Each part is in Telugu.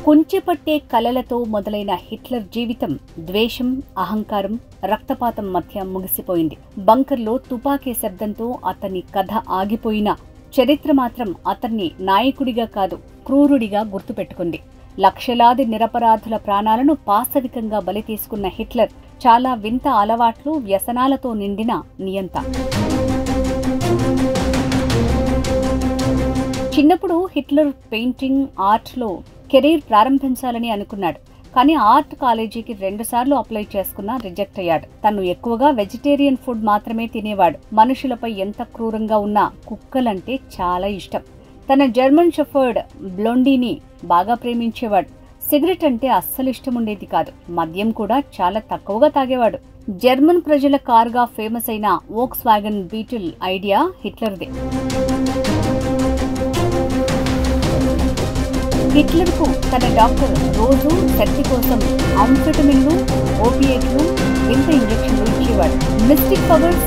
కుంచెపట్టే కలలతో మొదలైన హిట్లర్ జీవితం ద్వేషం, అహంకారం, రక్తపాతం మధ్య ముగిసిపోయింది. బంకర్లో తుపాకీ శబ్దంతో అతని కథ ఆగిపోయినా చరిత్ర మాత్రం అతన్ని నాయకుడిగా కాదు, క్రూరుడిగా గుర్తుపెట్టుకుంది. లక్షలాది నిరపరాధుల ప్రాణాలను పాశవికంగా బలి తీసుకున్న హిట్లర్ చాలా వింత అలవాట్లు, వ్యసనాలతో నిండిన నియంత. చిన్నప్పుడు హిట్లర్ పెయింటింగ్, ఆర్ట్లో కెరీర్ ప్రారంభించాలని అనుకున్నాడు. కానీ ఆర్ట్ కాలేజీకి 2 సార్లు అప్లై చేసుకున్నా రిజెక్ట్ అయ్యాడు. తను ఎక్కువగా వెజిటేరియన్ ఫుడ్ మాత్రమే తినేవాడు. మనుషులపై ఎంత క్రూరంగా ఉన్నా కుక్కలంటే చాలా ఇష్టం. తన జర్మన్ షెఫర్డ్ బ్లొండీని బాగా ప్రేమించేవాడు. సిగరెట్ అంటే అస్సలు ఇష్టం ఉండేది కాదు. మద్యం కూడా చాలా తక్కువగా తాగేవాడు. జర్మన్ ప్రజల కారుగా ఫేమస్ అయిన వోక్స్ వ్యాగన్ బీటిల్ ఐడియా హిట్లర్దే. హిట్లర్కు తన డాక్టర్ రోజు శక్తి కోసం అంఫెటమిన్లు, ఓపియేట్లు, వింత ఇంజెక్షన్లు ఇచ్చేవాడు. మిస్టిక్ పవర్స్,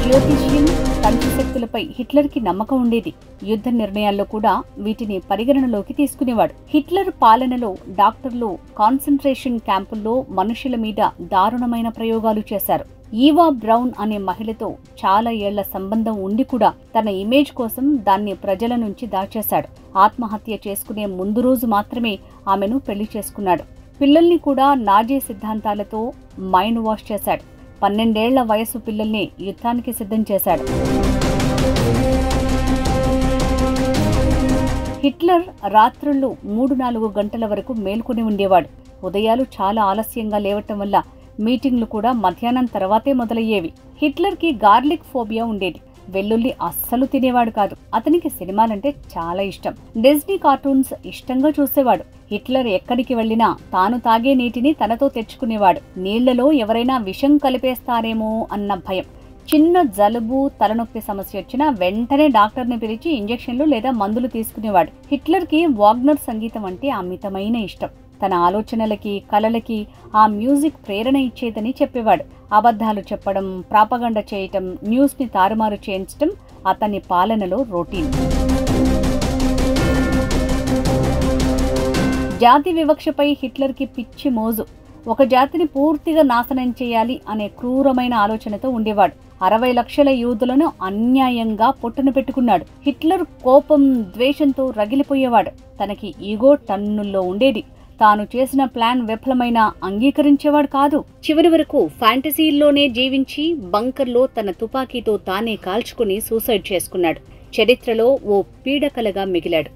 జ్యోతిష్యం, తంత్రశక్తులపై హిట్లర్కి నమ్మకం ఉండేది. యుద్ధ నిర్ణయాల్లో కూడా వీటిని పరిగణనలోకి తీసుకునేవాడు. హిట్లర్ పాలనలో డాక్టర్లు కాన్సంట్రేషన్ క్యాంపుల్లో మనుషుల మీద దారుణమైన ప్రయోగాలు చేశారు. ఈవా బ్రౌన్ అనే మహిళతో చాలా ఏళ్ల సంబంధం ఉండి కూడా తన ఇమేజ్ కోసం దాన్ని ప్రజల నుంచి దాచేశాడు. ఆత్మహత్య చేసుకునే ముందు రోజు మాత్రమే ఆమెను పెళ్లి చేసుకున్నాడు. పిల్లల్ని కూడా నాజీ సిద్ధాంతాలతో మైండ్ వాష్ చేశాడు. 12 ఏళ్ల వయసు పిల్లల్ని యుద్ధానికి సిద్ధం చేశాడు. హిట్లర్ రాత్రుళ్ళు 3-4 గంటల వరకు మేల్కొని ఉండేవాడు. ఉదయాలు చాలా ఆలస్యంగా లేవటం వల్ల మీటింగ్లు కూడా మధ్యాహ్నం తర్వాతే మొదలయ్యేవి. హిట్లర్కి గార్లిక్ ఫోబియా ఉండేది. వెల్లుల్లి అస్సలు తినేవాడు కాదు. అతనికి సినిమాలంటే చాలా ఇష్టం. డిజ్నీ కార్టూన్స్ ఇష్టంగా చూసేవాడు. హిట్లర్ ఎక్కడికి వెళ్లినా తాను తాగే నీటిని తనతో తెచ్చుకునేవాడు. నీళ్లలో ఎవరైనా విషం కలిపేస్తారేమో అన్న భయం. చిన్న జలుబు, తలనొప్పి సమస్య వచ్చినా వెంటనే డాక్టర్ని పిలిచి ఇంజెక్షన్లు లేదా మందులు తీసుకునేవాడు. హిట్లర్కి వాగ్నర్ సంగీతం అంటే అమితమైన ఇష్టం. తన ఆలోచనలకి, కలలకి ఆ మ్యూజిక్ ప్రేరణ ఇచ్చేదని చెప్పేవాడు. అబద్ధాలు చెప్పడం, ప్రాపగండ చేయటం, న్యూస్ని తారుమారు చేయించటం అతని పాలనలో రొటీన్. జాతి వివక్షపై హిట్లర్కి పిచ్చి మోజు. ఒక జాతిని పూర్తిగా నాశనం చేయాలి అనే క్రూరమైన ఆలోచనతో ఉండేవాడు. 60 లక్షల యూదులను అన్యాయంగా పొట్టున పెట్టుకున్నాడు. హిట్లర్ కోపం, ద్వేషంతో రగిలిపోయేవాడు. తనకి ఈగో టన్నుల్లో ఉండేది. తాను చేసిన ప్లాన్ విఫలమైనా అంగీకరించేవాడు కాదు. చివరి వరకు ఫ్యాంటసీల్లోనే జీవించి బంకర్లో తన తుపాకీతో తానే కాల్చుకుని సూసైడ్ చేసుకున్నాడు. చరిత్రలో ఓ పీడకలగా మిగిలాడు.